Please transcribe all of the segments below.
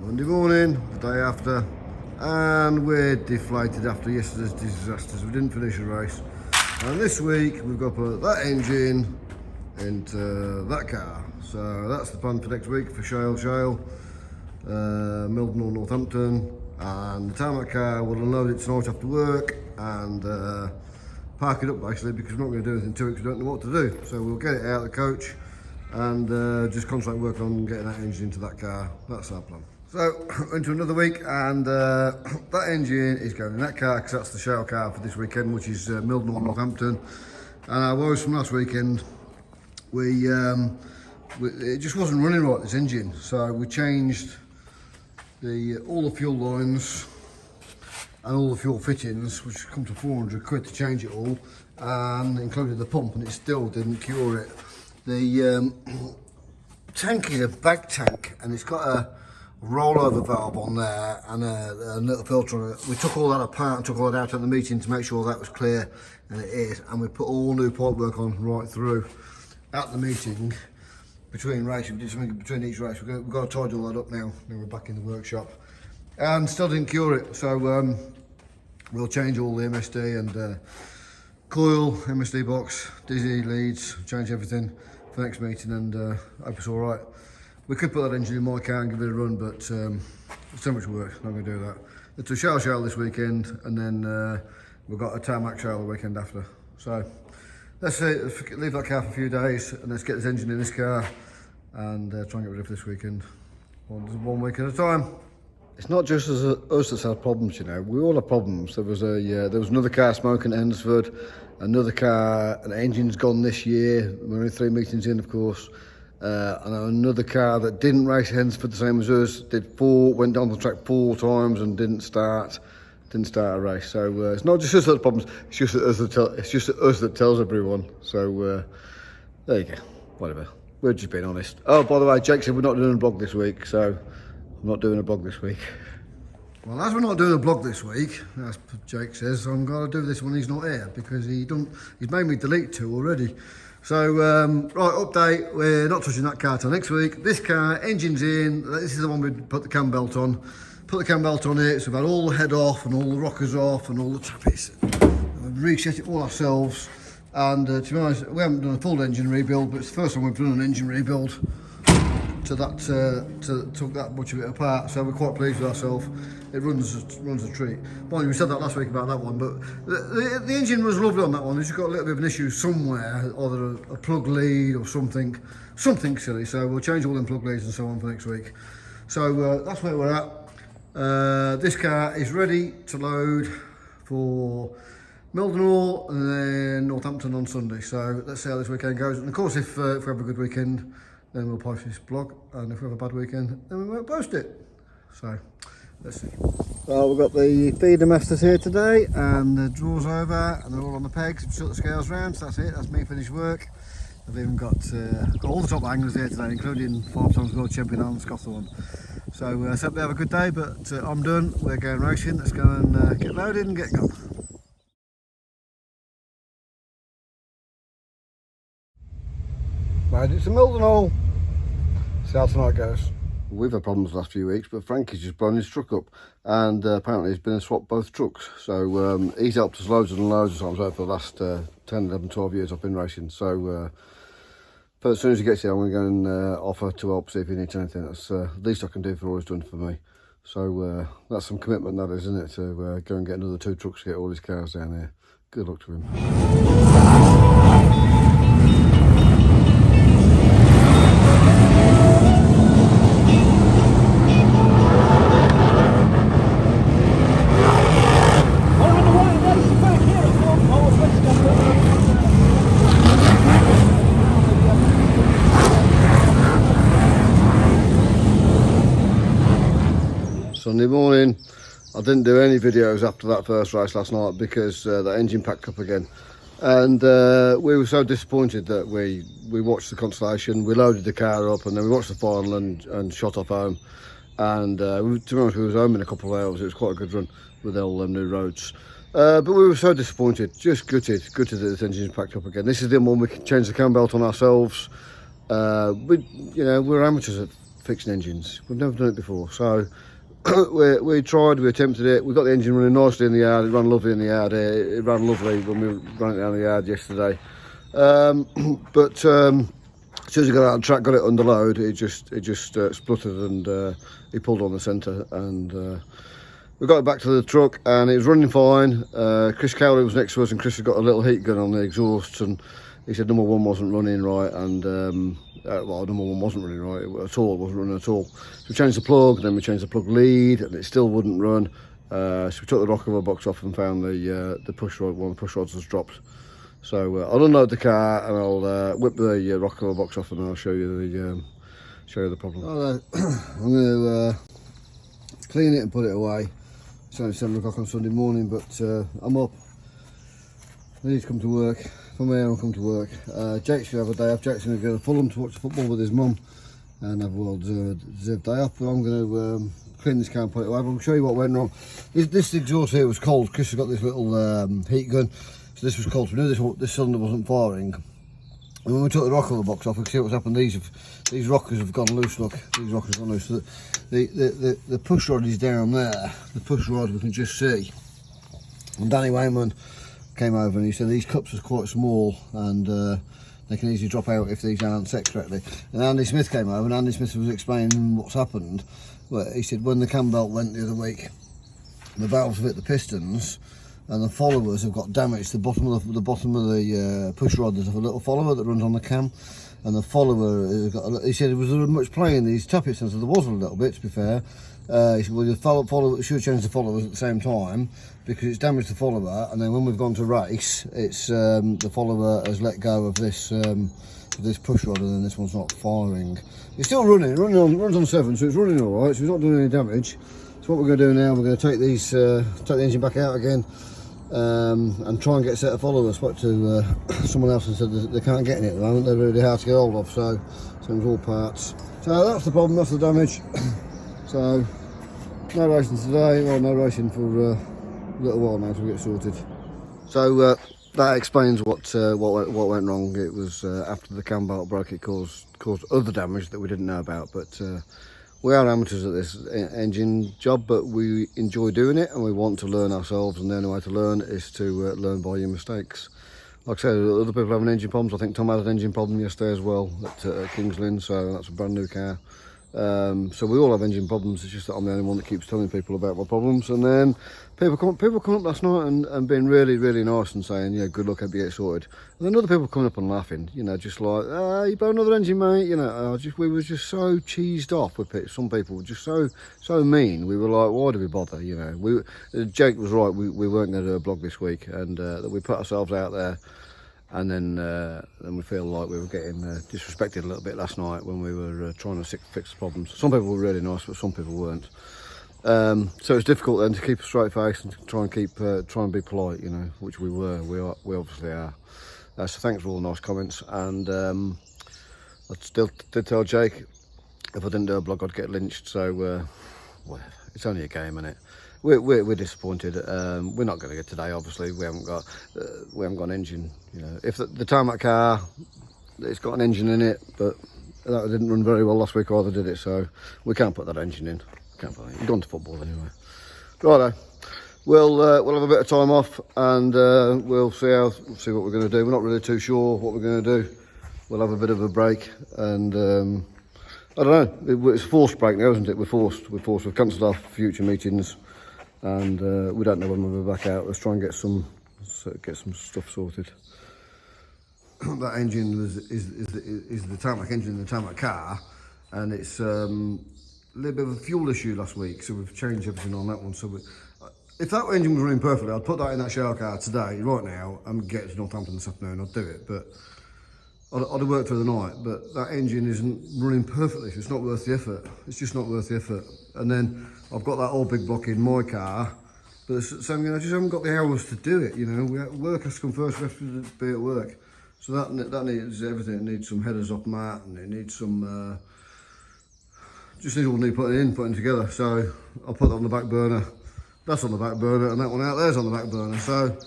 Monday morning, the day after, and we're deflated after yesterday's disasters. We didn't finish a race, and this week we've got to put that engine into that car. So that's the plan for next week for Shale, Milton or Northampton, and the tarmac car will unload it tonight after work and park it up basically, because we're not going to do anything to it because we don't know what to do. So we'll get it out of the coach and just concentrate working on getting that engine into that car. That's our plan. So into another week, and that engine is going in that car because that's the Shale car for this weekend, which is Milton or Northampton. And our woes from last weekend, it just wasn't running right, this engine. So we changed all the fuel lines and all the fuel fittings, which come to 400 quid to change it all, and included the pump, and it still didn't cure it. The tank is a bag tank, and it's got a rollover valve on there and a little filter on it. We took all that apart and took all that out at the meeting to make sure that was clear, and it is. And we put all new pipe work on right through at the meeting. Between races, we did something between each race. We've got to tidy all that up now. Now we're back in the workshop, and still didn't cure it. So we'll change all the MSD and coil, MSD box, dizzy leads, change everything for next meeting, and hope it's all right. We could put that engine in my car and give it a run, but it's too much work. Not going to do that. It's a Shale this weekend, and then we've got a tarmac Shale the weekend after. So let's leave that car for a few days, and let's get this engine in this car and try and get rid of it this weekend. One week at a time. It's not just us that's had problems, you know. We all have problems. There was another car smoking at Endersford, another car, an engine's gone this year. We're only 3 meetings in, of course. And another car that didn't race Endersford the same as us, went down the track 4 times and didn't start a race. So it's not just us that have problems. It's just us that tells everyone. So there you go. Whatever. We're just being honest. Oh, by the way, Jake said we're not doing a blog this week, so I'm not doing a blog this week. Well, as we're not doing a blog this week, as Jake says, I'm going to do this when he's not here, because he's made me delete 2 already. So, right, update, we're not touching that car till next week. This car, engine's in, this is the one we put the cam belt on. Put the cam belt on it, so we've had all the head off and all the rockers off and all the tappets. We've reset it all ourselves. And to be honest, we haven't done a full engine rebuild, but it's the first time we've done an engine rebuild to took that much of it apart, so we're quite pleased with ourselves. It runs a treat. Well, we said that last week about that one, but the engine was lovely on that one. It's just got a little bit of an issue somewhere, either a plug lead or something silly. So we'll change all them plug leads and so on for next week. So that's where we're at. This car is ready to load for Mildenhall and then Northampton on Sunday. So let's see how this weekend goes. And of course, if we have a good weekend, then we'll post this blog, and if we have a bad weekend, then we won't post it. So let's see. Well, we've got the feeder masters here today, and the drawers over, and they're all on the pegs. I've shut the scales round, so that's it. That's me finished work. I've even got all the top anglers here today, including 5 times world champion Alan Scotland. So I hope they have a good day, but I'm done. We're going racing. Let's go and get loaded and get going. Made it to Mildenhall. See how tonight goes. We've had problems the last few weeks, but Frankie's just blown his truck up, and apparently he's been and swapped both trucks. So he's helped us loads and loads of times over the last 10, 11, 12 years I've been racing. So but as soon as he gets here, I'm going to go and offer to help, see if he needs anything. That's the least I can do for all he's done for me. So that's some commitment, that is, isn't it, to go and get another 2 trucks to get all his cars down here. Good luck to him. Sunday morning. I didn't do any videos after that first race last night because the engine packed up again, and we were so disappointed that we watched the Constellation, we loaded the car up, and then we watched the final and shot off home. And to be honest, we was home in a couple of hours. It was quite a good run with all them new roads. But we were so disappointed, just gutted that this engine's packed up again. This is the one we can change the cam belt on ourselves. We're amateurs at fixing engines. We've never done it before, so we attempted it. We got the engine running nicely in the yard. It ran lovely in the yard. It ran lovely when we ran it down the yard yesterday. But as soon as we got out on track, got it under load, it just spluttered, and he pulled on the centre, and we got it back to the truck, and it was running fine. Chris Cowley was next to us, and Chris had got a little heat gun on the exhausts, and he said number one wasn't running right, and well, number one wasn't running right at all. It wasn't running at all. So we changed the plug, then we changed the plug lead, and it still wouldn't run. So we took the rock cover box off and found the push rod. One of the push rods was dropped. So I'll unload the car, and I'll whip the rock cover box off, and I'll show you the problem. I'm going to clean it and put it away. It's only 7 o'clock on Sunday morning, but I'm up. I need to come to work. From here I'll come to work. Jake's going to have a day off. Jake's going to go to Fulham to watch football with his mum and have a well-deserved day off. But I'm going to clean this car and put it away. But I'll show you what went wrong. This exhaust here was cold. Chris has got this little heat gun, so this was cold. So we knew this cylinder wasn't firing. And when we took the rocker box off, we could see what's happened. These rockers have gone loose. Look, these rockers have gone loose. So the push rod is down there. The push rod we can just see. And Danny Wayman came over and he said these cups are quite small, and they can easily drop out if these aren't set correctly. And Andy Smith came over, and Andy Smith was explaining what's happened. Well, he said when the cam belt went the other week, the valves have hit the pistons, and the followers have got damaged. The bottom of the push rod, there's a little follower that runs on the cam, and the follower has got. He said there was much play in these top pistons, so there was a little bit, to be fair. He said, well, the follower should change the followers at the same time, because it's damaged the follower, and then when we've gone to race, it's the follower has let go of this push rod, and then this one's not firing. It's still running. It runs on 7, so it's running all right. So it's not doing any damage. So what we're going to do now, we're going to take the engine back out again, and try and get a set of followers. I spoke to someone else and said they can't get any at the moment. They're really hard to get hold of. So it's all parts. So that's the problem. That's the damage. So no racing today. Well, no racing for a little while now till we get sorted. So that explains what went wrong. It was after the cam belt broke. It caused other damage that we didn't know about. But we are amateurs at this engine job, but we enjoy doing it, and we want to learn ourselves. And the only way to learn is to learn by your mistakes. Like I said, other people having engine problems. I think Tom had an engine problem yesterday as well at Kings Lynn. So that's a brand new car. So we all have engine problems. It's just that I'm the only one that keeps telling people about my problems, and then people come up last night and being really, really nice and saying, yeah, good luck, hope you get sorted. And then other people coming up and laughing, you know, just like, you bought another engine, mate. You know, we were just so cheesed off with it. Some people were just so mean. We were like, why do we bother? You know, Jake was right. We weren't going to do a blog this week, and that we put ourselves out there. And then we feel like we were getting disrespected a little bit last night when we were trying to fix the problems. Some people were really nice, but some people weren't. So it's difficult then to keep a straight face and to try and be polite, you know, which we were. We obviously are. So thanks for all the nice comments. And I still did tell Jake if I didn't do a blog, I'd get lynched. So well, it's only a game, isn't it? We're disappointed. We're not going to get today. Obviously, we haven't got an engine. You know, if the tarmac car, it's got an engine in it, but that didn't run very well last week either, did it? So we can't put that engine in. Can't put it. You've gone to football anyway. Righto. We'll have a bit of time off, and we'll see what we're going to do. We're not really too sure what we're going to do. We'll have a bit of a break, and I don't know. It's a forced break now, isn't it? We're forced. We've cancelled our future meetings. And we don't know when we'll be back out. Let's try and get some stuff sorted. That engine is the tarmac engine in the tarmac car, and it's a little bit of a fuel issue last week, so we've changed everything on that one. So if that engine was running perfectly, I'd put that in that shower car today, right now, and get to Northampton this afternoon. I'd do it, but I'd have worked through the night. But that engine isn't running perfectly, so it's not worth the effort. It's just not worth the effort. And then I've got that old big block in my car, but so I just haven't got the hours to do it. You know, work has to come first. We have to be at work. So that needs everything. It needs some headers off mat, and it needs some just needs all putting together. So I'll put that on the back burner that's on the back burner, and that one out there's on the back burner. So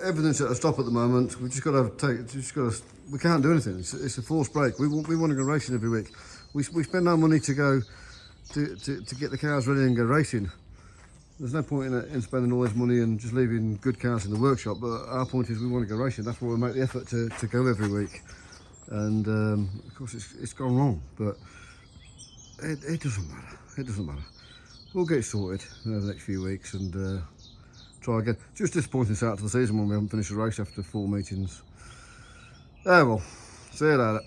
everything's at a stop at the moment. We've just got to we can't do anything. It's a forced break. We want to go racing every week. We spend our money to go to get the cars ready and go racing. There's no point in spending all this money and just leaving good cars in the workshop. But our point is we want to go racing. That's why we make the effort to go every week. And of course it's gone wrong, but it doesn't matter. It doesn't matter. We'll get it sorted over the next few weeks and try again. Just disappointing start to the season when we haven't finished a race after 4 meetings. Oh well, see you later.